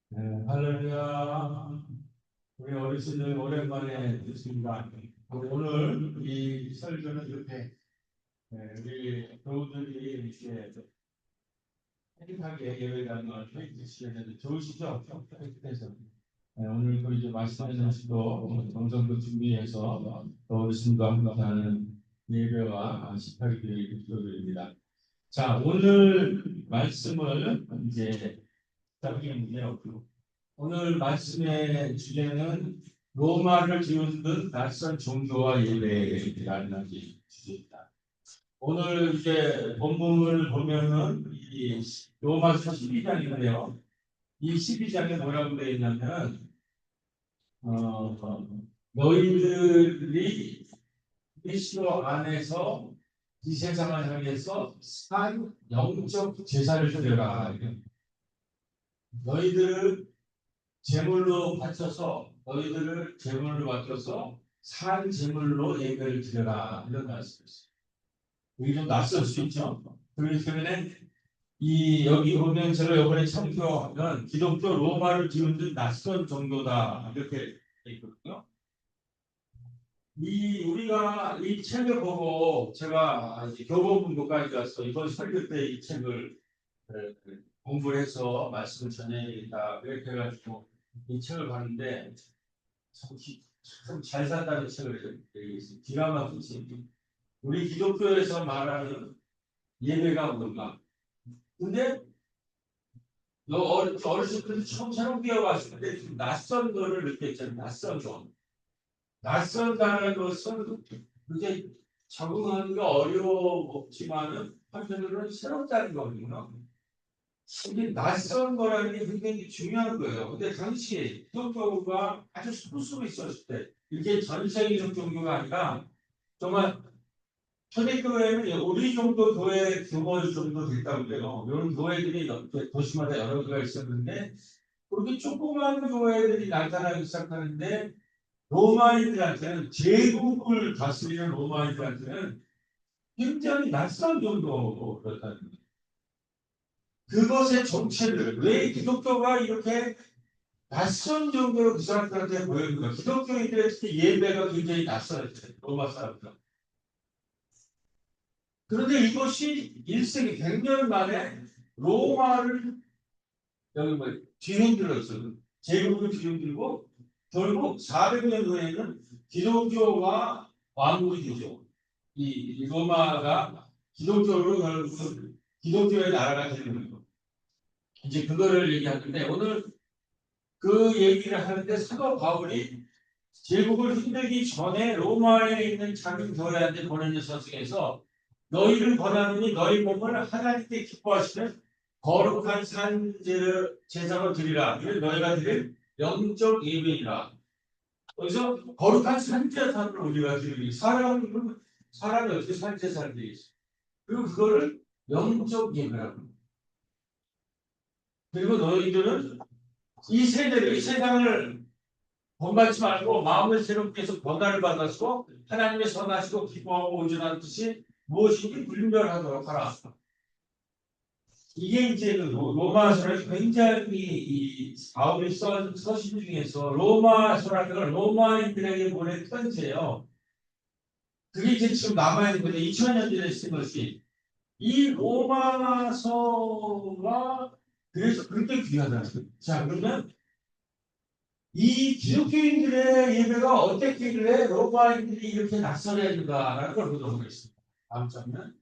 네, 할렐루야. 우리 어르신들 오랜만에 듣습니다. 오늘 이 설교는 이렇게 우리 교우들이 이렇게 행복하게 예배라는 걸 해주시는데 좋으시죠? 그래서 오늘 또 이제 말씀하는 시도 정성도 준비해서 또 어르신과 함께하는 예배와 18교회 기도드립니다. 자, 오늘 말씀을 이제 시작하겠는데요. 오늘 말씀의 주제는 로마를 뒤흔든 낯선 종교와 예배라는 주제입니다. 오늘 이제 본문을 보면은 이 로마서 12장인데요. 이 12장에 뭐라고 되어 있냐면 너희들이 그리스도 안에서 이 세상을 향해서 산 영적 제사를 드려라. 너희들을 제물로 바쳐서 너희들을 제물로 바쳐서 산 제물로 예배를 드려라 이런 말씀이었어요. 이게 좀 낯설 수 있죠. 그렇기 때문에 이 여기 보면 제가 이번에 참조하면 기독교 로마를 뒤흔든 낯선 종교다 이렇게 돼 있거든요. 이 우리가 이 책을 보고 제가 이제 교보문고까지 가서 이번 설교 때 이 책을 공부를 해서 말씀을 전해야겠다 이렇게 해가지고 이 책을 봤는데 참 잘 산다는 책을 읽었어요. 기가 막히지. 우리 기독교에서 말하는 예배가 뭔가. 근데 어르신들이 처음 새롭게 왔을 때 좀 낯선 거를 느꼈잖아요. 낯선 거. 낯선다는 것은 그게 적응하는 게 어려웠지만은 한편으로는 새롭다는 거거든요. 이게 낯선 거라는 게 굉장히 중요한 거예요. 근데 당시에 기독교가 아주 소수로 있었을 때 이게 전 세계적 종교가 아니라 정말 초대교회는 우리 정도 교회 규모 정도 됐다고 그래요. 이런 교회들이 도시마다 여러 개가 있었는데 그렇게 조그마한 교회들이 나타나기 시작하는데 로마인들한테는 제국을 다스리는 로마인들한테는 굉장히 낯선 정도로 그렇다는 거예요. 그것의 정체를 왜 기독교가 이렇게 낯선 정도로 그 사람들한테 보였는가? 기독교인들의 특히 예배가 굉장히 낯설었어요. 로마 사람들. 그런데 이것이 1세기 100년 만에 로마를 여기 뭐 뒤흔들었어요. 제국을 뒤흔들고 결국 400년 후에는 기독교가 왕국이 되죠. 이 로마가 기독교로 결국 기독교의 나라가 되는 거예요. 이제 그거를 얘기하는데 오늘 그 얘기를 하는데 사도 바울이 제국을 힘들기 전에 로마에 있는 작은 교회한테 보내는 서식에서 너희를 권하노니 너희 몸을 하나님께 기뻐하시는 거룩한 산제를 제사로 드리라. 이를 너희가 드릴 영적 예배이라. 그래서 거룩한 산제사를 우리가 드리기 사람이 어떻게 산제사를 드리겠어요? 그리고 그거를 영적 예배라고. 그리고 너희들은 이 세대를, 이 세상을 본받지 말고 마음을 새롭게 해서 변화를 받아서 하나님의 선하시고 기뻐하고 온전한 뜻이 무엇인지 분별하도록 하라. 이게 이제 그 로마서를 굉장히 이 바울이 쓴 서신 중에서 로마서라는 걸 로마인들에게 보낸 편지예요. 그게 이제 지금 남아있는 거죠. 2000년 전에 쓴 것이. 이 로마서가 그래서 그렇게 귀하다는 거예요. 자, 그러면 이 기독교인들의 예배가 어떻게 그래 로마인들이 이렇게 낯설어야 된다라는 걸 보도록 하겠습니다. 다음 장면.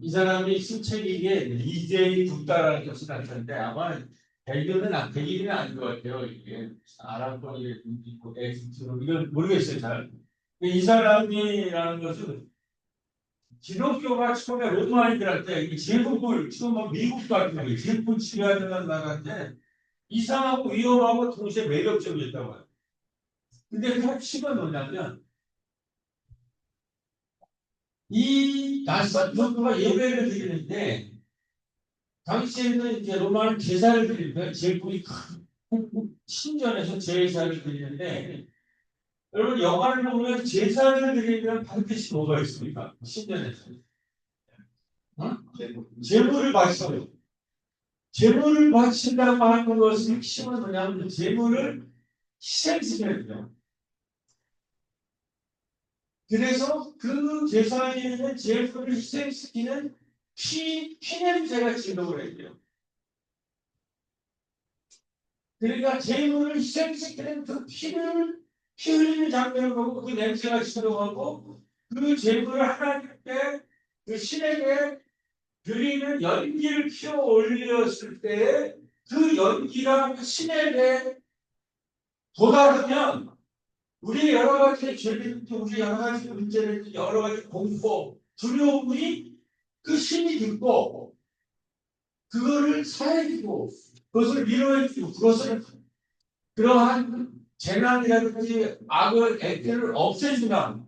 이 사람이 수책이게 이재희 북다라는 것이 나타났는데 아마 백일은 아닌 것 같아요. 이게 아랍권이 있고 에집트로 이건 모르겠어요 잘. 이 사람이라는 것은 기독교가 처음에 로마인들한테 이 제국을 지금 뭐 미국도 아니고 제국을 치료하는 나라인데 이상하고 위험하고 동시에 매력적이었다고 해요. 근데 그 핵심은 뭐냐면 이 낯선 종교가 예배를 드리는데 당시에는 이제 로마는 제사를 드리는데 제국이 큰 신전에서 제사를 드리는데 여러분 영화를 보면 제사를 드리면 반드시 뭐가 있습니까? 신전에서 어? 제물을 바쳐요. 제물을 바친다고 하는 것은 핵심은 뭐냐면 제물을 희생시켜요. 그래서 그 제사에는 제물을 희생시키는 피 냄새가 진동을 해요. 그러니까 제물을 희생시키는 그 피 흘리는 장면을 보고 그 냄새가 진동하고 그 제물을 하나님께 그 신에게 드리는 연기를 피워 올렸을 때 그 연기가 신에게 도달하면 우리 여러 가지 죄들, 우리 여러 가지 문제들, 여러 가지 공포, 두려움이 그 신이 듣고 그거를 사해주고 그것을 위로해주고 그것을 그러한 재난이라든지 악을 액들을 없애주나.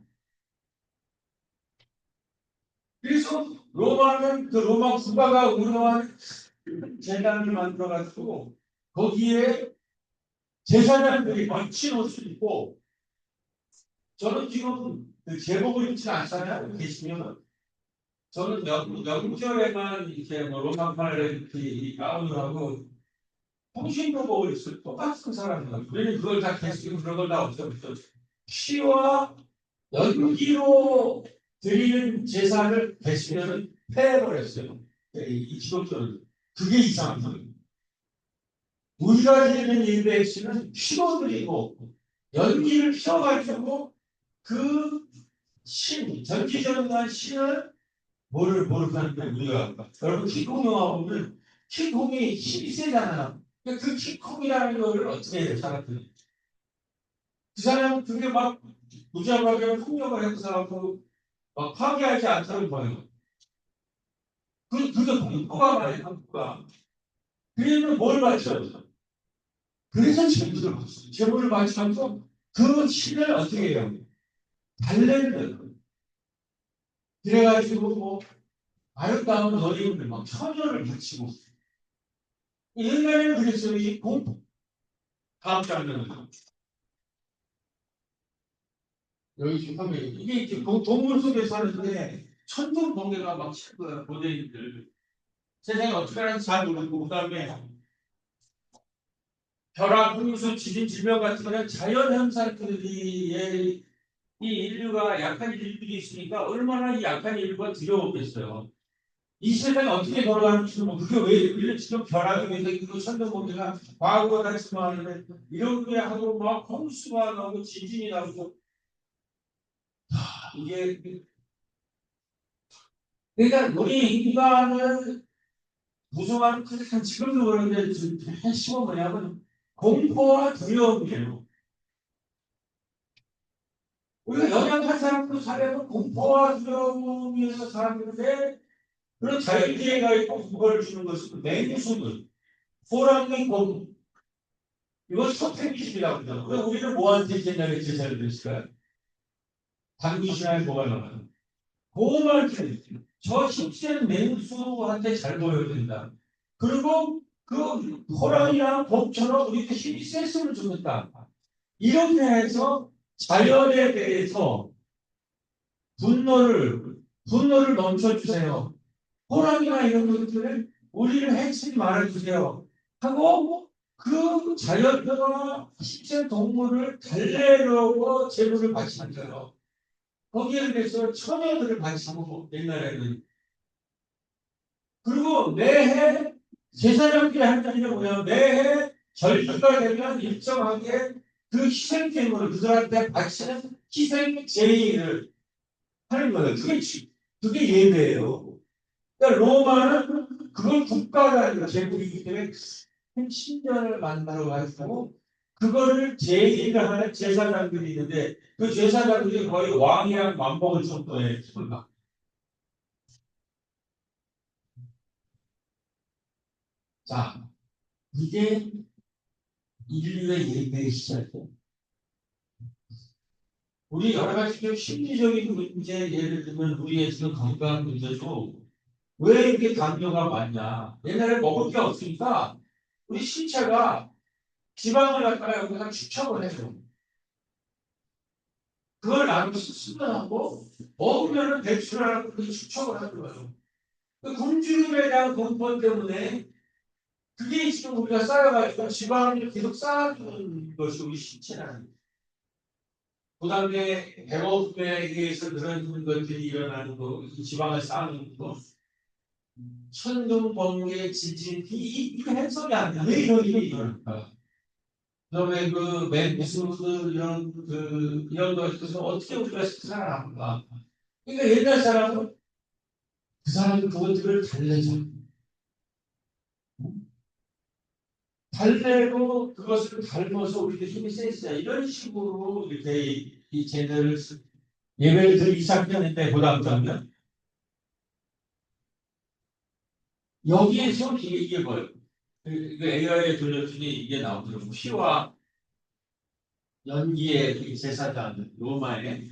그래서 로마는 그 로마 국가가 운영한 재단을 만들어가지고 거기에 제사장들이 멋진 옷을 입고 저는 지금 그 제복을 입지 않잖아요. 계시면 저는 명절에만 이렇게 뭐 로마판을 이렇게 이 가운을 하고 통신복을 입을 똑같은 사람이에요. 우리는 그걸 다 계시고 그런 걸 다 없애버렸죠. 피와 연기로 드리는 제사를 계시면은 패해버렸어요. 이 기독교는. 그게 이상한 거예요. 우리가 드리는 예배의 신은 피로 드리고 연기를 피워가지고 그 신, 전지전능한 신을 뭐를 하는데 우리가 여러분 키콩영화 보면 키콩이 힘이 세잖아요. 그 키콩이라는 거를 어떻게 해요, 사람들이? 그 사람은 그게 막 무자하게 폭력을 행사하고 막 파괴하지 않다는 거예요. 그게 공포가 말이에요, 공포가. 그러면 뭘 맞춰요? 그래서 제물을 맞춰요. 제물을 맞춰서 그 신을 어떻게 해요? 달래는 거예요. 그래가지고 뭐 아름다운 어린이들 막 처녀를 바치고 옛날에는 그랬어요. 이 공포. 다음 장면은 여기 지금 이게 이제 동물 속에 사는데 천둥 번개가 막 치는 거야. 고대인들 세상에 어떻게 하는지 잘 모르고 그다음에 벼락, 홍수, 지진, 질병 같은 거는 자연 현상들이 이 인류가 약한 일들이 있으니까 얼마나 이 약한 인류가 두려웠겠어요. 이 세상이 어떻게 돌아가는지 뭐 그게 왜 이런 지금 벼락이 왜 생기고 천둥 번개가 과거와 같이 말하는데 이런 게 하고 막 홍수가 나고 지진이 나고 이게 그러니까 우리 인간을 무서워하는 큰 지금도 그런데 핵심은 뭐냐면 공포와 두려움이에요. 우리가 연약한 사람도 살아도 공포와 두려움에서 살았는데 그런 자연재해가 있고 그걸 주는 것은 맹수들, 호랑이, 곰 이건 소태기심이라고 그러죠. 그럼 우리는 뭐한테 옛날에 제사를 드렸을까요? 당귀신앙에 뭐가 나와요? 보호할 때, 저 힘센 맹수한테 잘 보여야 된다. 그리고 그 호랑이랑 곰처럼 우리도 힘이 셌으면 좋겠다. 이렇게 해서 자연에 대해서 분노를 멈춰주세요. 호랑이나 이런 것들을 우리를 해치지 말아주세요. 하고 그 자연과 식생 동물을 달래려고 제물을 바치는 거예요. 거기에 대해서 처녀들을 바치고 옛날에는. 그리고 매해 제사장들이 하는 일이 뭐냐면 매해 절기가 되면 일정하게 그 희생제물을 그들한테 바치는 희생 제의를 하는 거예요. 그게 예배예요. 그러니까 로마는 그걸 국가가 제국이기 때문에 큰 신전을 만들어 가지고 그거를 제의를 하는 제사장들이 있는데 그 제사장들이 거의 왕이랑 맞먹을 정도의 수가. 자, 이게 인류의 예배의 시작이에요. 우리 여러 가지 좀 심리적인 문제, 예를 들면 우리의 지금 건강 문제도 왜 이렇게 당뇨가 많냐? 옛날에 먹을 게 없으니까 우리 신체가 지방을 갖다가 여기다 축적을 해줘. 그걸 나눠서 수분하고 먹으면 배출하고 그 축적을 하는 거예요. 그 굶주림에 대한 공포 때문에 그게 지금 우리가 쌓여가지고 지방을 계속 쌓아주는 것이 우리 신체라는. 그 다음에 배고픔에 의해서 그런 것들이 일어나는 거, 이 지방을 쌓는 거, 천둥, 번개, 지진, 이거 해석이 안 돼. 왜 이런 일이 일어날까? 그다음에 그 무슨 이런 것에서 어떻게 우리가 살아남을까? 그러니까 옛날 사람은 그 사람이 그것들을 달래고 그것을 닮아서 우리도 힘이 세지자 이런 식으로 이렇게 이 제도를 예배를 드리기 시작했는데 그다음부터는 여기에서 이게 뭐예요? 그 AI에 돌렸더니 이게 나오더라고. 피와 연기의 그 제사장 로마에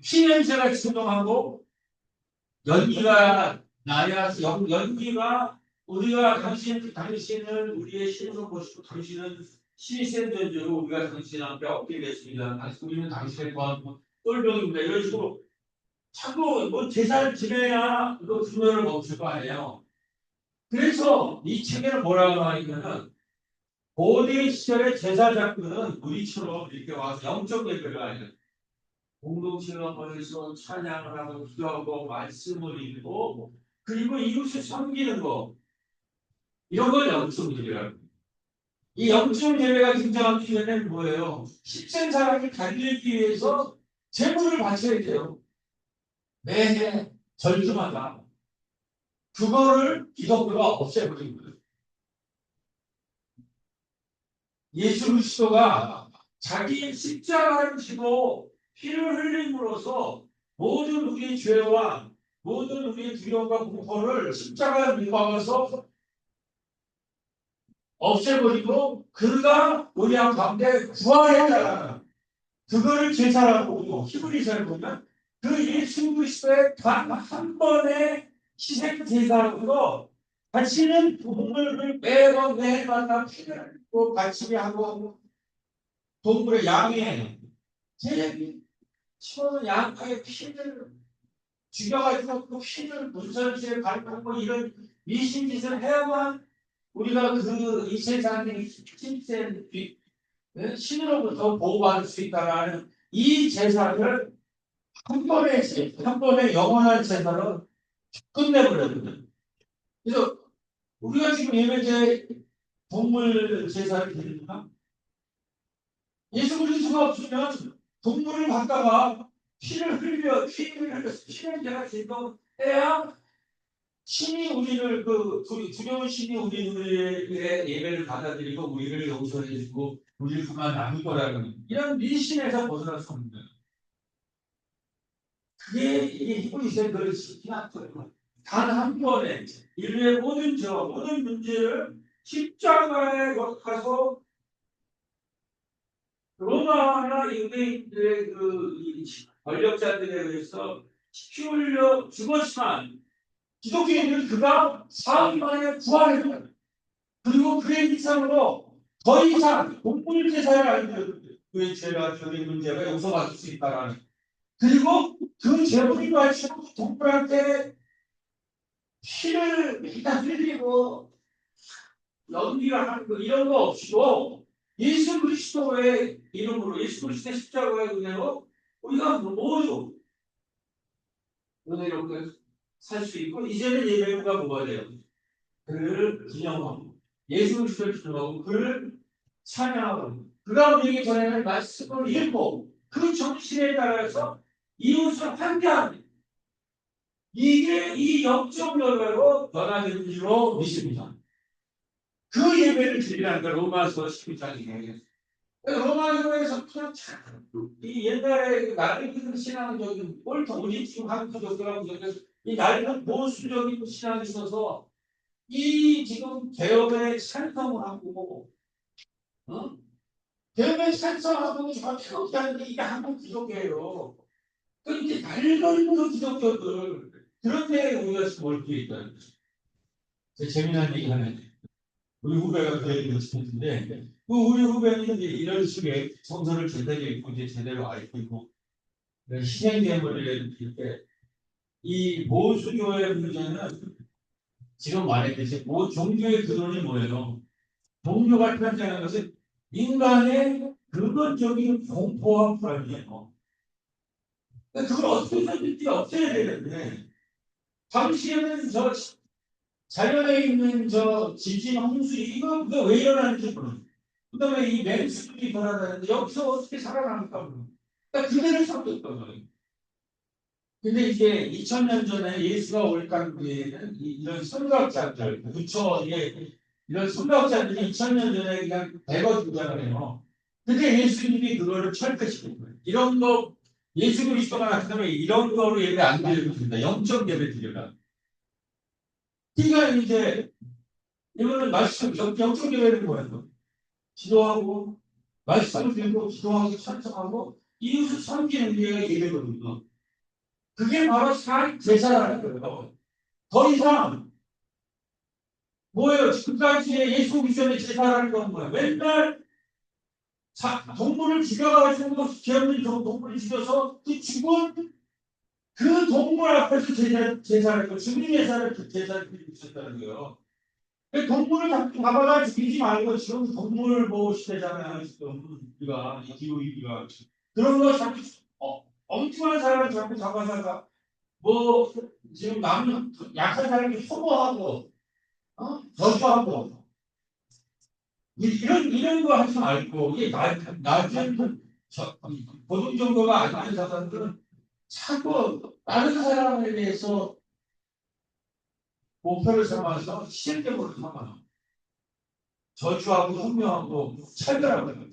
피 냄새가 진동하고 연기가 나야 연기가 우리가 당신을 우리의 신으로 보시고 당신은 신이 센 존재로 우리가 당신 앞에 엎드리겠습니다. 우리는 당신의 거한 똘병입니다. 이런 식으로 자꾸 뭐 제사를 지내야 이거 분노를 멈출 거 아니에요. 그래서 이 책에는 뭐라고 하냐면은 고대 시절의 제사장들은 우리처럼 이렇게 와서 영적 예배가 아니라 공동체가 모여서 찬양을 하고 기도하고 말씀을 읽고 그리고 이웃을 섬기는 거 이런 걸 영적 예배라고. 이 영적 예배가 등장하기 전에는 뭐예요? 십센 사람을 달리기 위해서 제물을 바쳐야 돼요. 매해 절기마다 그거를 기독교가 없애버린 거예요. 예수 그리스도가 자기 십자가를 지고 피를 흘림으로써 모든 우리의 죄와 모든 우리의 두려움과 공포를 십자가에 못 박아서 없애버리고 그가 우리 가운데 부활했다. 그거를 제사라고 히브리서를 보면 그 예수 그리스도의 단 한 번의 희생 제사로 바치는 동물을 매번마다 피를 흘리고 바치게 하고 동물의 양의 치고는 양의 피를 죽여가지고 그 피를 문설주에 발하고 이런 미신짓을 해야만 우리가 그 이 세상의 힘센 신으로부터 보호받을 수 있다라는 이 제사를 한 번에 영원한 제사로 끝내버렸거든. 그래서 우리가 지금 예배제 동물 제사를 드립니다. 예수 그리스도가 없으면 동물을 갖다가 피를 흘려서 피냄새가 진동해야 신이 우리를 두려운 신이 우리의 예배를 받아들이고 우리를 용서해주고 우리를 그만 남을 거라는 이런 미신에서 벗어날 수 없는 거예요. 그게 이게 히브리서의 그릇이 단한 번에 인류의 모든 죄와 모든 문제를 십자가에 가서 로마나 유대인들의 그 권력자들에 의해서 피 흘려 죽었지만 기독교인들은 그가 사흘 만에 부활했다. 그리고 그의 이상으로 더 이상 동물 제사를 안 드려도 그의 죄가 저의 문제가 용서받을 수 있다라는. 그리고 그 제물이 마치고 동물한테 피를 일단 흘리고 연기를 하는 거 이런 거 없이도 예수 그리스도의 이름으로 예수 그리스도의 십자가의 은혜로 우리가 모두 은혜롭게 살 수 있고 이제는 예배가 뭐가 돼요? 그를 기념하고 예수 그리스도를 기념하고 그를 찬양하고 그가 우리에게 전하는 말씀을 읽고 그 정신에 따라서 이웃을 환대하는 이게 이 영적 열매로 변화되는 줄로 믿습니다. 그 예배를 드리라는 걸 로마서 12장이에요. 로마서에서 이 옛날에 나르기는 신앙적인 옳다 우리 지금 한국 기독교라고 이 나르는 보수적인 신앙이 있어서 이 지금 개혁에 찬성을 하고 개혁에 찬성하고 전혀 하는 게 이게 한국 기독교예요. 그 이제 낡은 기독교들 그런데 우리가 지금 옳게 있다는 거죠. 재미난 얘기 하나 우리 후배가 그 얘기를 했는데 그 우리 후배는 이제 이런 식의 성서를 제대로 읽고 이제 제대로 알고 있고 신행됨을 이렇게 이 모수교의 문제는 지금 말했듯이 종교의 근원이 뭐예요? 종교가 탄생하는 것은 인간의 근원적인 공포와 불안이에요. 그걸 어떻게든지 없애야 되는데 당시에는 저 자연에 있는 저 지진, 홍수 이거 왜 일어나는지 모르는. 그다음에 이 맹수들이 변하는데 여기서 어떻게 살아남을까 모르는. 그러니까 그대를 삼켰던 거예요. 근데 이제 2000년 전에 예수가 올 당시에는 이런 선각자들, 부처 이런 선각자들이 2000년 전에 그냥 대거 등장을. 근데 예수님이 그거를 철폐시킨 거예요. 이런 거 예수 그리스도가 나타나면 이런 거로 예배 안 드려도 된다. 영적 예배 드려라. 그러니까 이제 이거는 말씀 영적 예배는 뭐예요? 기도하고 말씀을 들고 기도하고 찬송하고 이웃을 섬기는 게 예배거든요. 그게 바로 제사라는 거예요. 더 이상 뭐예요? 지금까지의 예수 그리스도의 제사라는 건 뭐예요? 맨날 동물을 죽여가지고 기업는 동물을 죽여서 그 죽은 그 동물 앞에서 제사를 했고 죽은 제사를 드리고 있었다는 거예요. 동물을 잡아가 죽이지 말고 지금 동물 보호 시대잖아요. 지금 우리가 기후위기가 그런 거 자꾸 엉뚱한 사람을 자꾸 잡아다가 뭐 지금 남 약한 사람이 소모하고 저주하고 이런 거 하지 말고 이게 낮은 고등 정도가 아닌 사람들은 자꾸 다른 사람에 대해서 목표를 삼아서 실격으로 삼아 저주하고 흉명하고 차별하고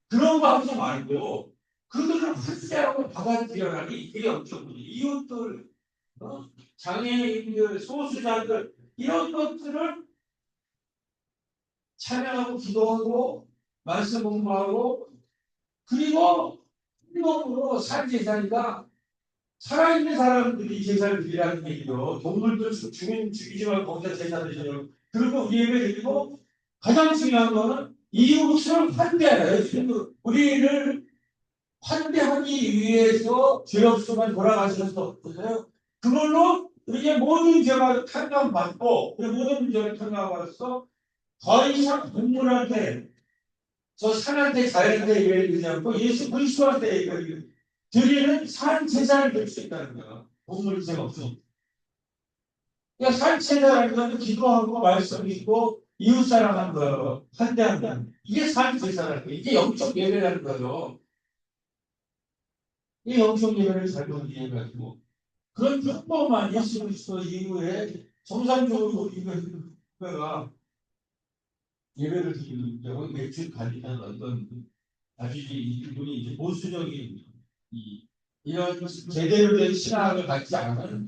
그런 거 하지 말고 그들을 환대하고 받아들여라니 이게 엄청 이웃들 장애인들 소수자들 이런 것들을 찬양하고 기도하고 말씀 공부하고 그리고 행동으로 산 제사니까 살아있는 사람들이 제사를 드리라는 얘기죠. 동물들 죽이지 말고 거기다 제사 드리려고. 그리고 우리 예배 드리고 가장 중요한 거는 이웃을 환대하라. 우리를 환대하기 위해서 죄 없으면 돌아가셨었잖아요. 그걸로 이제 모든 죄가 탕감받고 모든 죄를 탕감받아서 더 이상 동물한테 저 산한테 자연한테 얘기하지 않고 예수 그리스도한테 얘기하기 드리는 산 제사를 드릴 수 있다는 거야. 동물이 죄가 없어. 그러니까 산 제사라는 건 기도하고 말씀 있고 이웃 사랑하는 거예요. 환대한다. 이게 산 제사라는 거예요. 이게 영적 예배라는 거예요. 이 영적 예배를 잘못 이해해가지고 그런 평범한 예수 그리스도 이후에 정상적으로 우리 교회가 예배를 드리는 경우 매출 관리하는 어떤 아주 이분이 이제 보수적인 이런 제대로 된 신앙을 갖지 않은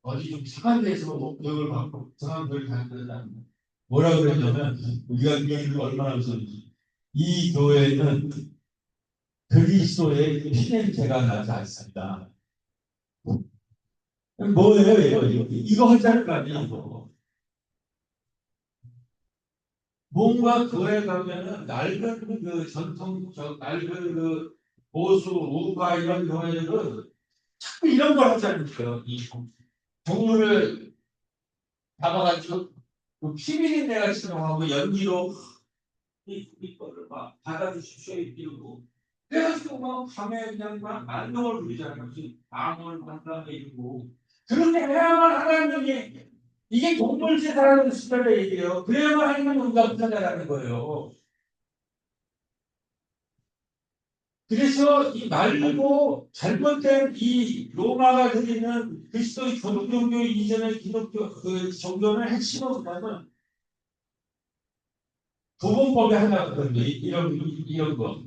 어디 좀 이상한 데서 목적을 받고 이상한 교회를 다닌다는 뭐라 그랬냐면 우리가 교회를 얼마나 웃었는지 이 교회는 그리스도의 피 냄새가 나지 않습니다. 뭐예요, 이거 하자는 거 아니야, 이거. 뭔가 그에 가면은 낡은 그 낡은 그 보수, 우파 이런 교회들은 자꾸 이런 걸 하지 않을까요? 이 동물을 잡아가지고 그 피비린내 같은 거 하고 연기로 이거를 막 받아주십시오 이러고 그래가지고 막 밤에 그냥 막 안동을 부리잖아요. 방을 한다음에 이러고 그렇게 해야만 하나님이 이게 동물제사라는 수단의 얘기예요. 그래야만 하나님은 우리가 부자라는 거예요. 그래서 이 말고 잘못된 이 로마가 드리는 그리스도의 교독 종교 이전의 기독교 그 종교의 핵심은 뭐냐면 도봉법의 하나거든요. 이런 거.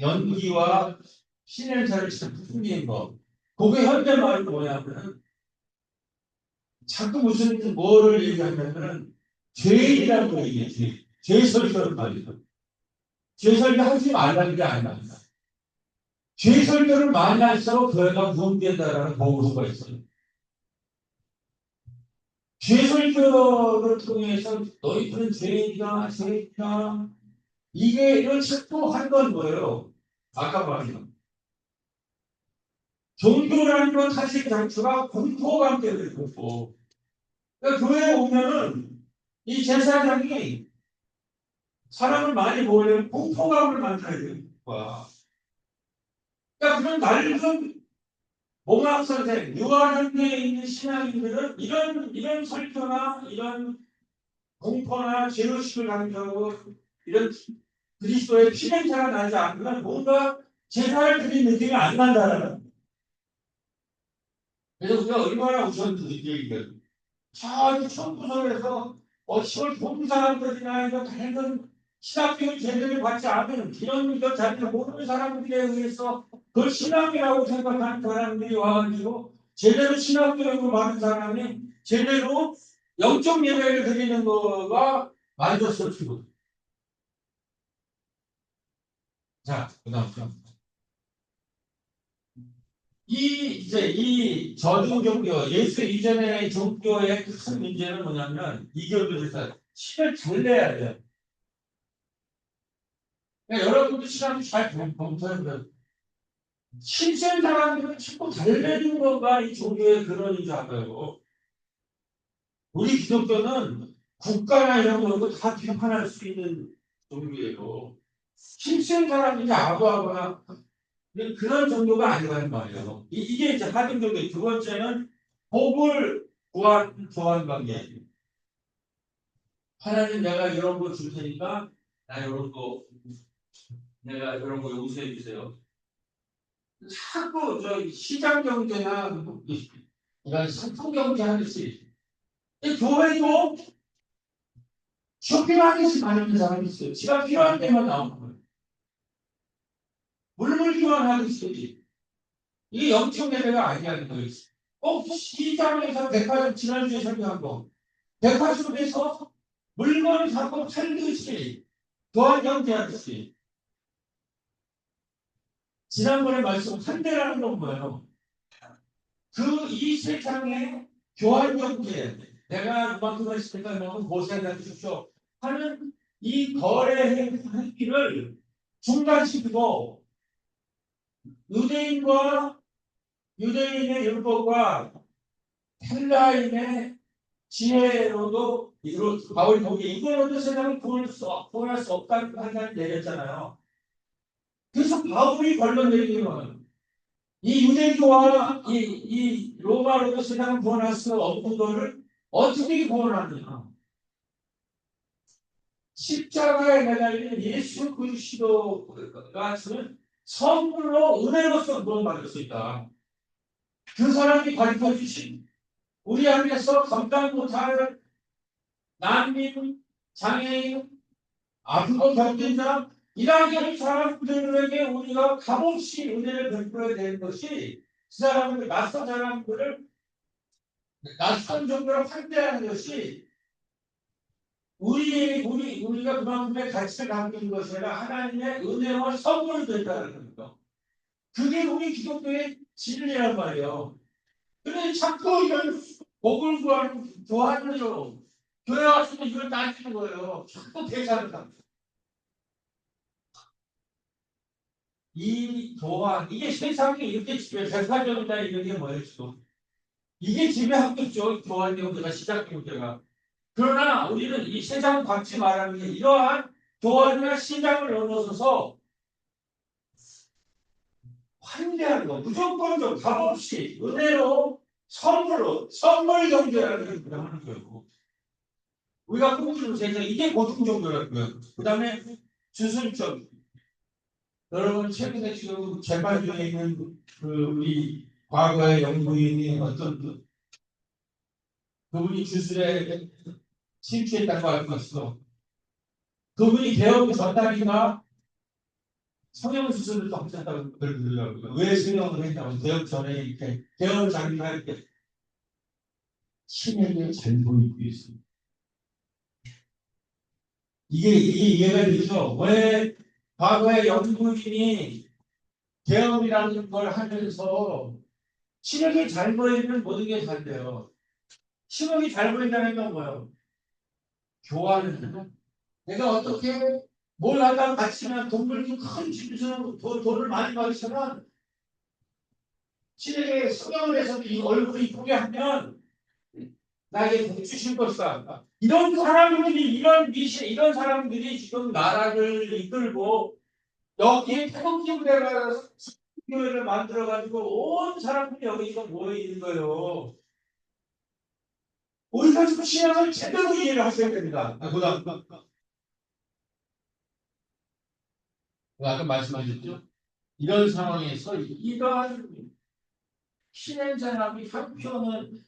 연기와 신의 자를 숨긴 거. 그게 현대말이 뭐냐면 자꾸 무슨 뭐를 얘기하냐면은 죄인이라고 얘기해. 죄설교를 말이죠. 죄설교 하지 말라는 게 아니라 죄설교를 많이 할수록 교회가 무너진다라는 보고서가 있어요. 죄설교를 통해서 너희들은 죄인이다, 죄인이다. 이게 이런 책도 한 건 뭐예요? 아까 말한 종교라는 건 사실 자체가 공포가 함께 들고 그러니까 교회에 오면은 이 제사장이 사람을 많이 모으려면 공포감을 만들어야 되는 거야. 그러니까 그런 낡은 몽학 선생, 유아현대에 있는 신앙인들은 이런 설교나 이런 공포나 죄의식을 강조하고 이런 그리스도의 피냄새가 나지 않으면 뭔가 제사를 드린 느낌이 안 난다는. 그래서 우리가 얼마나 우선들이 얘기를 저기 천부설에서 시골 본 사람들이나 이거 다른 신학교육 제대로 받지 않은 이런 자리를 모르는 사람들에 의해서 그걸 신학이라고 생각하는 사람들이 와가지고 제대로 신학교육을 받은 사람이 제대로 영적 예배를 드리는 거가 만족스럽고. 자, 그다음 이 저주 종교, 예수 이전의 종교의 큰 문제는 뭐냐면 이교도에서 신을 잘 내야 돼요. 그러니까 여러분도 신앙이 잘 검토해야 돼요. 신센 사람들은 자꾸 달래는 거가 이 종교의 근원인 줄 알아요. 우리 기독교는 국가나 이런 거고 다 비판할 수 있는 종교예요. 신센 사람들이 아부하거나 그런 종교가 아니라는 말이에요. 이게 이제 하등 종교. 두 번째는 복을 구한 관계. 하나님 내가 이런 거 줄 테니까 나 이런 거 내가 이런 거 용서해 주세요. 자꾸 저 시장 경제나 이런 상품 경제 하듯이 이 교회도 쇼핑하듯이 다니는 사람이 있어요. 지가 필요한 데만 나오는 거예요. 물물 교환하듯이 이게 영적 예배가 아니라는 거예요. 꼭 시장에서 백화점 지난주에 설명한 거 백화점에서 물건 사고 팔듯이 교환 경제하듯이 지난번에 말씀 한대라는 건 뭐예요? 그 이 세상에 교환 경제 내가 그만큼 했으니까 너무 고생해 주십시오 하는 이 거래 행위를 중단시키고 유대인과 유대인의 율법과 헬라인의 지혜로도 바울이 거기에 이거로도 세상을 구원할 수 없다는 판단을 내렸잖아요. 그래서 바울이 결론 내리는 거예요. 이 유대교와 이 로마로도 세상을 구원할 수 없는 것을 어떻게 구원하느냐. 십자가에 매달린 예수 그리스도가 주는 선물로 은혜로서 구원받을 수 있다. 그 사람이 가르쳐 주신 우리 안에서 감당 못할 난민, 장애인, 아프고 병든 자 이런 사람들에게 우리가 값없이 은혜를 베풀어야 되는 것이 그 사람들 낯선 사람들을 낯선 정도로 환대하는 것이 우리가 그만큼의 가치를 갖고 있는 것이 아니라 하나님의 은혜와 선물이 된다는 겁니다. 그게 우리 기독교의 진리란 말이에요. 근데 자꾸 이런 복을 구하는 교환으로 교회 와서 이걸 따지는 거예요. 자꾸 계산을 합니다. 이 교환, 이게 세상이 이렇게 지배, 백화점이다 이런 게 뭐예요, 지금? 이게 지배하고 있죠, 교환 경제가, 시장 경제가. 그러나 우리는 이 세상을 받지 말라는 게 이러한 교환이나 시장을 넘어서서 환대하는 거, 무조건적 값 없이 은혜로 선물로, 선물 경제라는 게 부담하는 거예요. 우리가 꿈꾸는 세상, 이게 고등 종교라는 거예요. 그 다음에 주술적. 여러분, 최근에 지금 재발 중에 있는 그 우리 과거의 영부인이 어떤 그분이 주술에 침투했다고 알고 있어. 그분이 개혁 전날인가 성형 수술을 또 하셨다고 그러더라고요. 왜 성형을 했냐고. 개혁 전에 이렇게 개혁을 자기가 할 때 신에게 잘 보이고 있습니다. 이게 이해가 되죠? 왜 과거의 영부인이 개혁이라는 걸 하면서 신에게 잘 보이면 모든 게 잘 돼요. 신에게 잘 보인다는 건 뭐예요? 교환을. 내가 어떻게 뭘 하다가 다치면 돈 벌기 큰 집에서 돈을 많이 받으시면 신에게 성형을 해서 이 얼굴을 이쁘게 하면 나에게 복 주실 것이다. 이런 사람들이, 이런 미신, 이런 사람들이 지금 나라를 이끌고 여기에 태극기부대가 교회를 만들어가지고 온 사람들이 여기서 모여 있는 거예요. 우리가 지금 신앙을 제대로 이해를 하셔야 됩니다. 아까 말씀하셨죠? 이런 상황에서 이러한 신의 사람이 한편은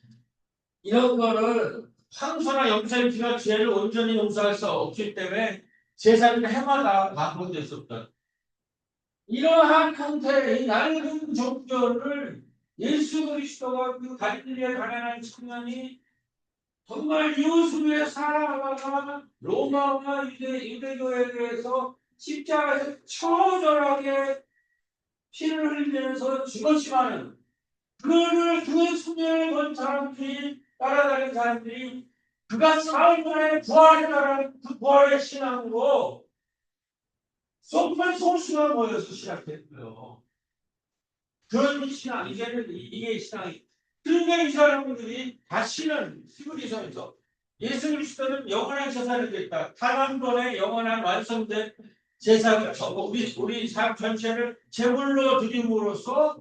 이런 거를 황소나 염소의 피가 죄를 온전히 용서할 수 없기 때문에 제사를 해마다 반복될 수 없다. 이러한 형태의 낡은 종교를 예수 그리스도가 그 갈릴리의 가난한 청년이 정말 이웃을 위해 살아가다가 로마와 유대교에 대해서 십자가에서 처절하게 피를 흘리면서 죽었지만 그 수명을 건 사람들이 따라다니는 사람들이 그가 사흘 부활했다는 그 부활의 신앙으로 정말 소수가 모여서 시작했고요. 그런 신앙, 이게 신앙이. 그러니까 이 사람들이 다시는 히브리서에서 예수 그리스도는 영원한 제사를 드렸다. 단 한 번의 영원한 완성된 제사가 우리 삶 전체를 제물로 드림으로써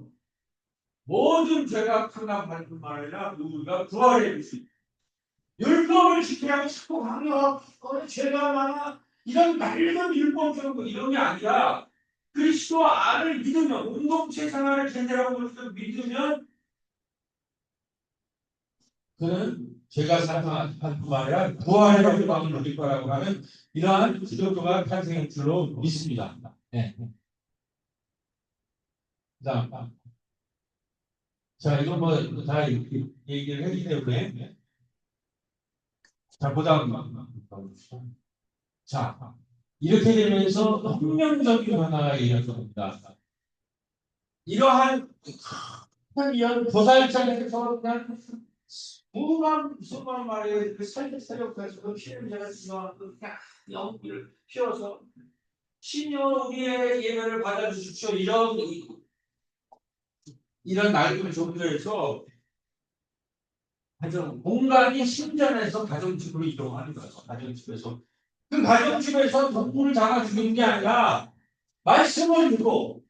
모든 죄가 상담받을 뿐만 아니라 우리가 부활해 줄 수 있다. 율법을 지키라고 자꾸 강요하고 죄가 많아 이런 낡은 율법적인 거 이런 게 아니라 그리스도 안을 믿으면 운동체 생활을 제대로 믿으면 그는 죄가 상담할 뿐만 아니라 부활의 영광을 누릴 거라고 하는 이러한 기독교가 탄생할 줄로 믿습니다. 네. 자, 이건 뭐 다 얘기를 했기 때문에 자, 보다 자, 이렇게 되면서 혁명적인 변화가 일어납니다. 이러한 큰 도살장에서 그냥 수만 말에 그 살력해서 그 피냄새가 지나가서 그냥 연기를 피워서 신여 우리의 예배를 받아주십시오. 이런 낡은 종교에서 공간이 신전에서 가정집으로 이동하는 거예요. 가정집에서. 그 가정집에서 동물을 잡아 죽이는 게 아니라 말씀을 주고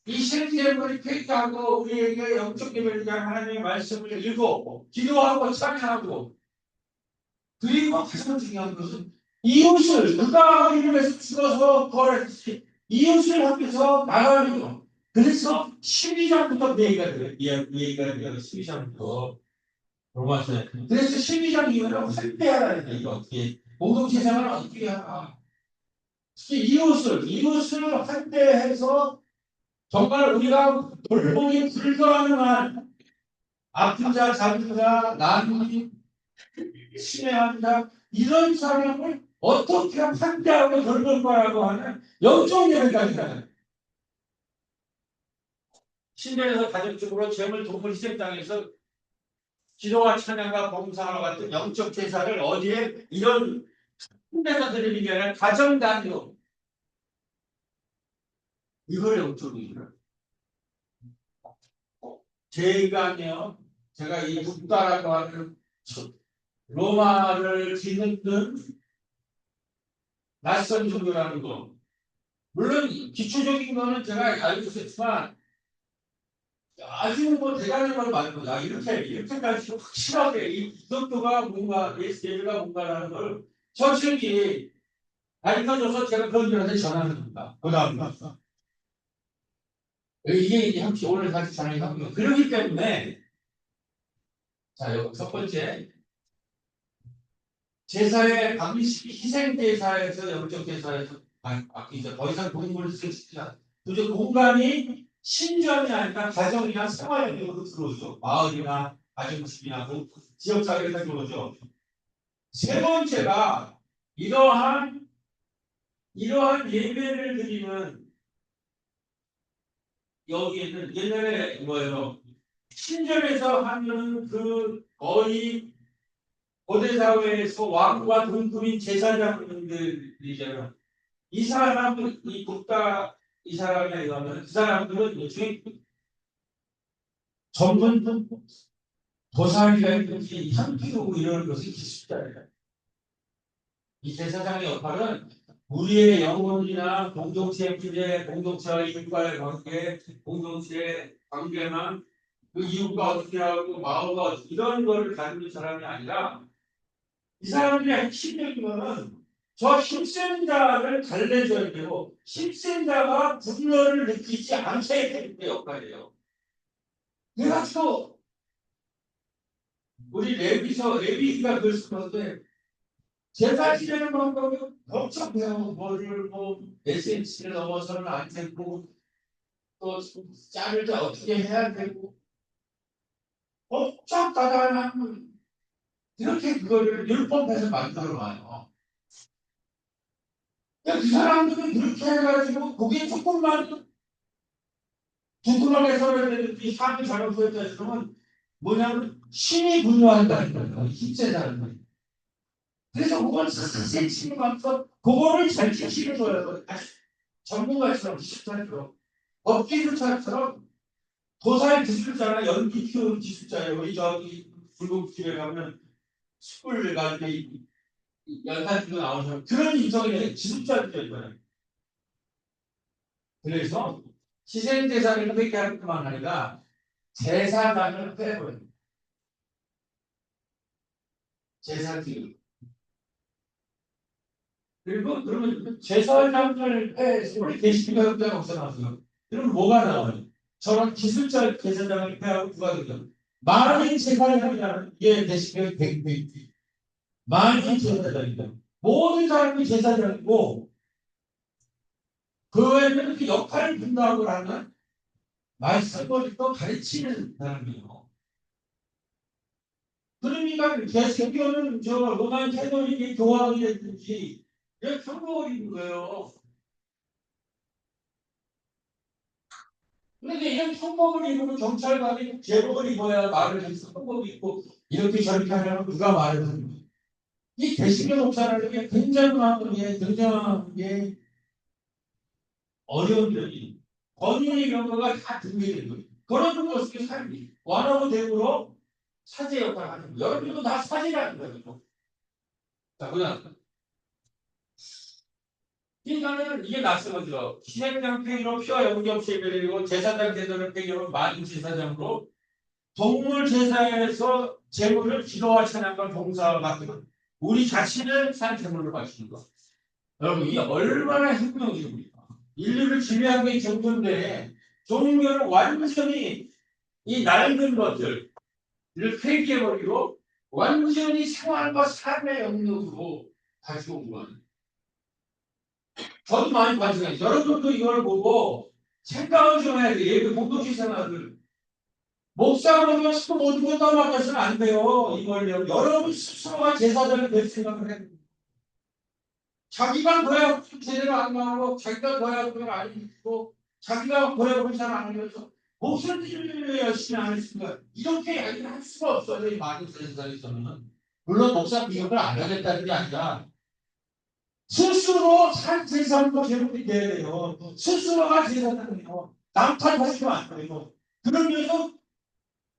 이 실제를 폐기하고 우리에게 영적 예배를 위한 하나님의 말씀을 읽고 기도하고 찬양하고 그리고 가장 중요한 것은 이웃을 누가 우리를 위해서 죽어서 벌했지 이웃을 향해서 나가는 거. 그래서 12장부터 얘기가 돼요. 12장부터 로마서. 그래서 12장 이후는 활대하라는 얘기가 어떻게 공동체 생활을 어떻게 하나. 특히 이웃을 활대해서 정말 우리가 돌보기 불가능한 아픈 자, 작은 자, 난민, 신의 자 이런 사람을 어떻게 환대하고 돌볼 거라고 하는 영적 예배까지 가요. 신전에서 가정적으로 재물 도물 희생당해서 기도와 찬양과 봉사와 같은 영적 제사를 어디에 이런 큰 데서 드리는 게 아니라 가정 단위로 이걸 영적으로 이루어요. 제가요, 제가 이 국가라고 하는 로마를 뒤흔든 낯선 종교라는 거. 물론 기초적인 거는 제가 알고 있었지만 아주 뭐 대단한 걸 말고 이렇게까지 확실하게 이 정도가 뭔가 예배가 뭔가라는 걸 정확히 알려줘서 제가 그분들한테 전하는 겁니다. 그 다음 이게 이제 혹시 오늘 같이 전하는 겁니다. 그렇기 때문에 자 여기 첫 번째 제사의 방식 희생 제사에서 영적 제사에서 이제 더 이상 동물을 쓰지 않. 도저 공간이 신전이 아니라 가정이나 생활용으로 들어오죠. 마을이나 가정집이나 지역사회에서 들어오죠. 세 번째가 이러한 예배를 드리는 여기에는 옛날에 뭐예요? 신전에서 하는 그 거의 고대 사회에서 왕과 동급인 제사장들이잖아요. 이 사람은 이 국가 이 사람에 의하면 그 사람들은 요즘에 전문 도살이라든지 향기로 이런 것을 기술자예요. 이 제사장의 역할은 우리의 영혼이나 공동체의 문제, 공동체와의 일과의 관계, 공동체의 관계만 그 이웃과 어떻게 하고 마음과 어떻게 이런 거를 다루는 사람이 아니라 이 사람들의 핵심적인 거는 저 힘센 자를 달래줘야 되고 힘센 자가 분노를 느끼지 않게 해야 되는 게 역할이에요. 그래가지고 우리 레위기가 그랬었는데 제사 지내는 방법이 복잡해요. 뭐를 뭐 SNS를 넘어서는 안 되고 또 짤을 어떻게 해야 되고 복잡하다는 이렇게 그거를 율법에서 만들어놔요. 그 사람들은 그렇게 해가지고 그게 조금만 두툼하게 설명되는 이 삶의 자료소에 대해서는 뭐냐면 신이 분노한다는 거예요. 힘세다는 거예요. 그래서 그걸 세게 치는 만큼 그거를 잘 지키는 거예요. 전문가처럼 기술자처럼 법기술자처럼 도사의 기술자나 연기 키우는 기술자예요. 우리 저기 불국집에 가면 숯불 가게 연탄기도 나오는 그런 인성의 기술자들이 있거든요. 그래서 희생제사를 회개할 뿐만 아니라 제사장을 빼버려요. 제사기. 그리고 그러면 제사장을 빼서 우리 대시가 협회가 없어나왔어요. 그럼 뭐가 나와요? 저런 기술자 제사장을 빼하고 누가 되죠? 많은 제사장이라는 게 대시가 백배이지. 많은 제사장이다. 모든 사람이 제사장이고 그 외에는 그 역할을 분담을 하는 말씀을 또 가르치는 사람이에요. 그러니까 개신교는 저 로만 캐톨릭이 교황이 됐든지 이런 평범을 입는 거예요. 그런데 이런 평범을 입으면 경찰관이 제복을 입어야 말을 해서 평범을 입고 이렇게 저렇게 하려면 누가 말을 하는 거예요. 이 개신교 목사라는 게 굉장한 게 어려운 점이 권위 이런 거가 다 등재된 거예요. 그런 것을 삶이 완화고 대우로 사제 역할을 하는 거예요. 여러분도 다 사제라는 거예요. 자, 그다음 그러니까는 이게 낯설어져. 희생장 폐기로 피와 연기 없이 예배드리고 제사장 제도를 폐기로 만인 제사장으로 동물 제사에서 제물을 기도와 찬양과 봉사와 같은 우리 자신을 산 제물로 바치는 것. 여러분 이게 얼마나 혁명적입니까? 인류를 지배한 게 종교인데 종교를 완전히 이 낡은 것들을 폐기해버리고 완전히 생활과 삶의 영역으로 가지고 온 거예요. 저도 많이 관심이 여러분도 이걸 보고 생각을 좀 해야 돼. 예배 공동체 생활을. 목사가 보면 스스로 모든 걸 떠맡아서는 안 돼요. 이걸 여러분 스스로가 제사장이 될 생각을 해야 돼. 자기가 고향 제대로 안 나오고 자기가 고향을 안 입고 자기가 고향을 잘 안 하면서 무슨 일을 열심히 안 했습니까? 이렇게 이야기를 할 수가 없어요. 이 많은 세상에서는. 물론 목사 비용을 안 하겠다는 게 아니라 스스로 산 제사도 제목이 돼야 돼요. 스스로가 제사장이에요. 남 탓하시면 안 돼요. 그러면서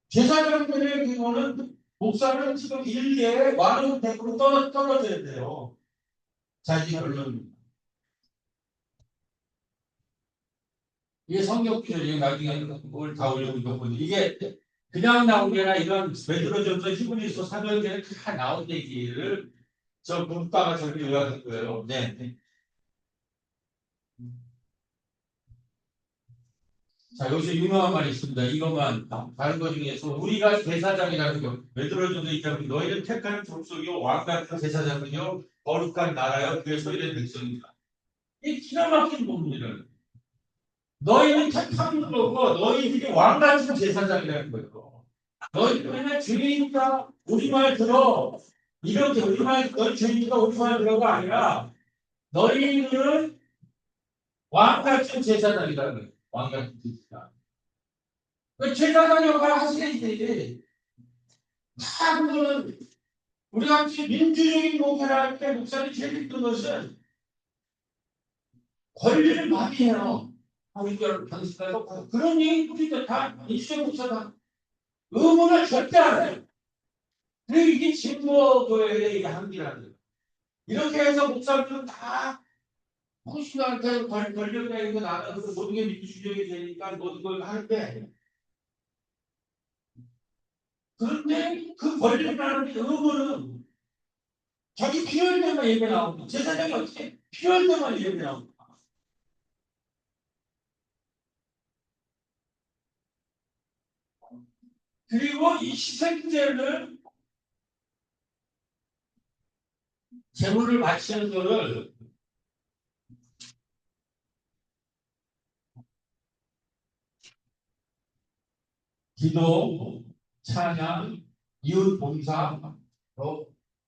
제사장들의 경우는 목사는 지금 일개에 완전 100% 떨어져야 돼요. 자, 이게 결론입니다. 이게 성경 구절이 나중에 뭘 다 올려본 거거든요. 이게 그냥 나온 게 아니라 이런 베드로전서 히브리서 사도행전에 다 나온 얘기를 저 문과가 저렇게 요약한 거예요. 네. 자, 여기서 유명한 말이 있습니다. 이것만 다른 것 중에서 우리가 제사장이라는 거 베드로전서 있다면 너희는 택한 족속이요 왕 같은 제사장이요 거룩한 나라요 그의 소유된 백성이다. 이 기가 막힌 본문이를 너희는 택한 거고 너희들이 왕 같은 제사장이라는 거예요. 너희들은 죄인이다 우리 말 들어 이렇게 우리 말 너희 죄인이다 우리 말 들어가 아니라 너희들은 왕 같은 제사장이라는 거예요. 왕 같은 제사장. 그 제사장 역할을 하시겠지. 다 그거는 우리가 민주적인 목회를 할 때 목사님 제일 힘든 것은 권리를 많이 해요. 우리가 당신가서 그런 얘기 우리가 다 민주적 목사다. 의문을 절대 안 해요. 그리고 이게 진보교회의 한계라는 거예요. 이렇게 해서 목사님은 다 홍신한테 권력이나 이거 나눠서 모든 게 민주주의적이 되니까 모든 걸 하는데 그런데 그 권력이라는 의문은 자기 필요할 때만 예배 나오고 제사장이 어떻게 필요할 때만 예배 나오고 그리고 이 희생제를 제물을 바치는 거를 기도, 찬양, 이웃 봉사,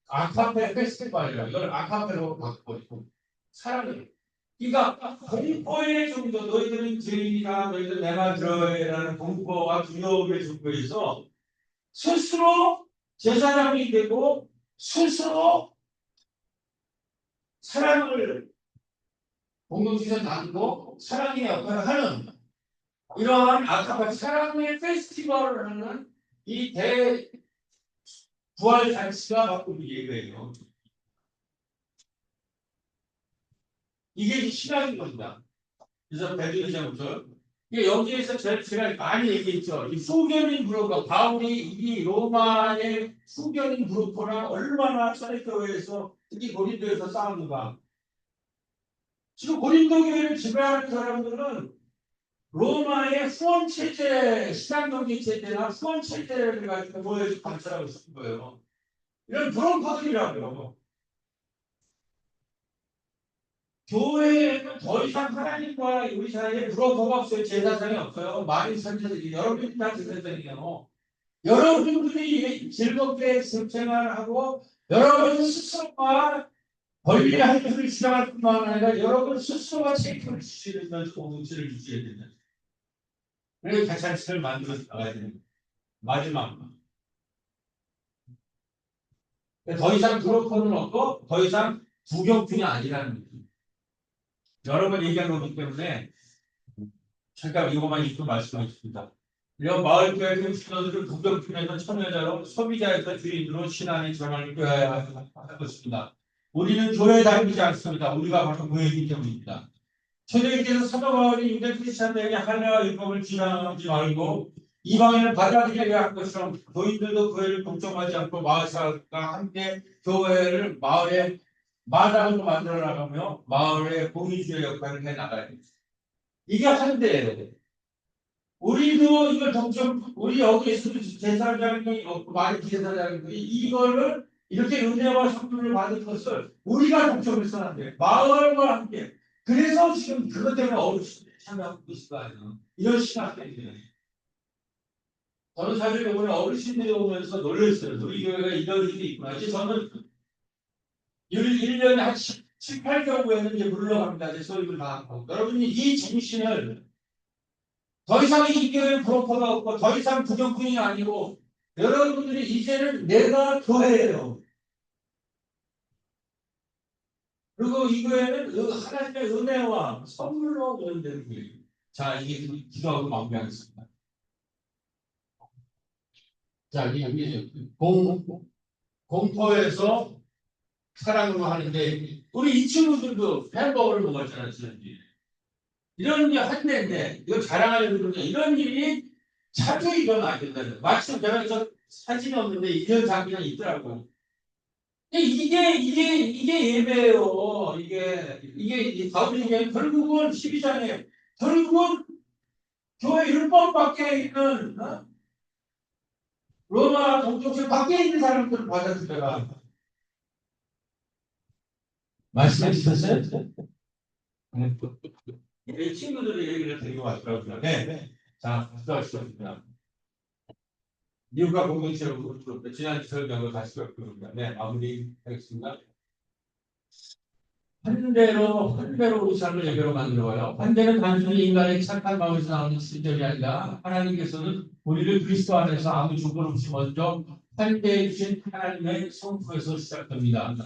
아카페 페스티벌이라 이걸 아카페로 바꿔버리고 사랑해요. 그러니까 공포의 정도 너희들은 죄인이다 너희들 내 말 들어야라는 공포와 두려움의 정도에서 스스로 제사장이 되고 스스로 사랑을 공동체에서 나누고 사랑의 역할을 하는 이러한 아까 사랑의 페스티벌을 하는 이 대부활 잔치가 바로 이거예요. 이게 신앙인 겁니다. 그래서 베드로전서 여기에서 제가 많이 얘기했죠. 이 수견인 브로커 바울이 이 로마의 수견인 브로커랑 얼마나 사회교회에서 특히 고린도에서 싸우는가. 지금 고린도 교회를 지배하는 사람들은 로마의 후원 체제, 시장경제 체제나 후원 체제를 가지고 모여서 관찰하고 있는 거예요. 이런 브로커들이라고요. 교회에는 더 이상 하나님과 우리 사이에 브로커가 없어요. 제사장이 없어요. 많은 선자들이 여러분이 다 제사장이에요. 여러분들이 즐겁게 생활하고 여러분 스스로가 권리의 한줄을 주장할 뿐만 아니라 여러분 스스로가 책임을 지셔야 된다는 공동체를 유지해야 된다. 그래서 자찬치를 만들어서 나가야 됩니다. 마지막. 더 이상 브로커는 없고 더 이상 부경꾼이 아니라는 거죠. 여러 번 얘기한 거기 때문에 잠깐 이것만 입고 말씀하겠습니다. 이런 마을교회 신도들을 부경꾼에서 참여자로 소비자에서 주인으로 신앙의 전환을 꾀해야 할 것입니다. 우리는 교회에 다니지 않습니다. 우리가 바로 교회이기 때문입니다. 초대교회에서 사도 바울이 유대 크리스천들에게 할례와 율법을 지향하지 말고 이방인을 받아들이려 할 것처럼 교인들도 교회를 독점하지 않고 마을 사람과 함께 교회를 마을의 마당으로 만들어 나가며 마을의 공의주의 역할을 해 나가야 됩니다. 이게 한데 우리도 이걸 독점 우리 여기에서도 제사장이 없고 마을 제사장이 이거를 이렇게 은혜와 선물을 받은 것을 우리가 독점해서는 안 돼요. 마을과 함께 그래서 지금 그것 때문에 어르신들이 참여하고 있을 거 아니에요. 이런 시간 때문에. 저는 사실 이번에 어르신들이 오면서 놀랐어요. 우리 교회가 이런 일이 있구나. 이제 저는 1년에 한 7, 8개월 후에는 이제 물러갑니다. 제 소입을 다 하고. 여러분이 이 정신을 더 이상 이 교회는 브로커가 없고 더 이상 부정꾼이 아니고 여러분들이 이제는 내가 교회예요. 그리고 이 교회는 하나님의 은혜와 선물로 운영되는 교회예요. 자, 이게 기도하고 마무리하겠습니다. 자, 이게 공포에서 사랑으로 하는데 우리 이 친구들도 햄버거를 먹었잖아요, 지난주에. 이런 게 한대인데 이거 자랑하려고 그러는데 이런 일이 자주 일어나야 된다는 마침 제가 저 사진이 없는데 이런 장면이 있더라고요. 이게 예배예요. 이게 가우리게 결국은 12장에 결국은 교회 율법 밖에 있는 로마 공동체 밖에 있는 사람들을 받아들여라. 말씀해 주셨어요? 이 친구들이 얘기를 드리고 왔더라고요. 네. 자, 수고하셨습니다. 미국과 공동체로 지난 설명을 다시 겪습니다. 네, 마무리하겠습니다. 환대로 우리 삶을 예배로 만들어요. 환대는 단순히 인간의 착한 마음에서 나오는 시절이 아니라 하나님께서는 우리를 그리스도 안에서 아무 조건 없이 먼저 환대해 주신 하나님의 성품에서 시작됩니다.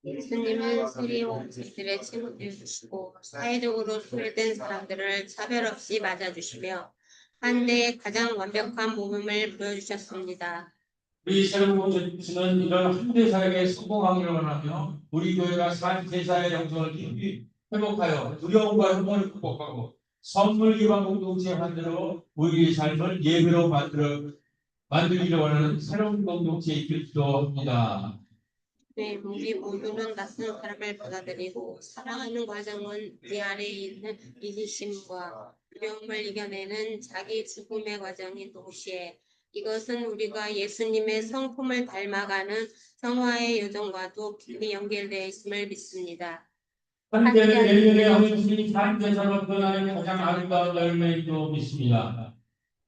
예수님은 세리와 저희들의 친구들이시고 사회적으로 소외된 사람들을 차별 없이 맞아주시며 환대의 가장 완벽한 모범을 보여주셨습니다. 우리 새로운 공동체는 이런 환대 사역에 성공하기를 원하며 우리 교회가 산 제사의 영성을 깊이 회복하여 두려움과 혐오를 극복하고 선물 기반 공동체 환대로 우리의 삶을 예배로 만들기를 원하는 새로운 공동체에 있길 기도합니다. 네, 우리 모두는 낯선 사람을 받아들이고 사랑하는 과정은 이 안에 있는 이기심과 두려움을 이겨내는 자기 죽음의 과정인 동시에 이것은 우리가 예수님의 성품을 닮아가는 성화의 여정과도 깊이 연결되어 있음을 믿습니다. 환대는 내년에 하나님이 환대자로 변하는 가장 아름다운 열매인 줄 믿습니다.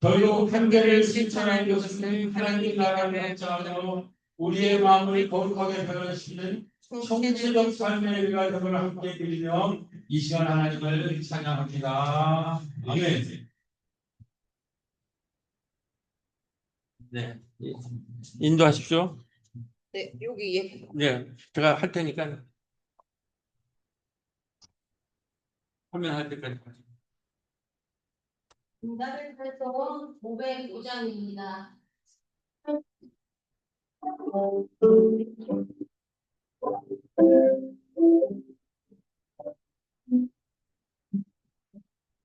결국 환대를 실천하는 것은 하나님 나라를 확장하며 우리의 마음을 거룩하게 변화시키는 총체적 삶의 일과를 함께 드리며 이 시간 하나님을 찬양합니다. 아멘. 네, 인도하십시오. 네, 여기 네, 제가 할 테니까 화면 할 때까지. 인가를 활동 505장입니다.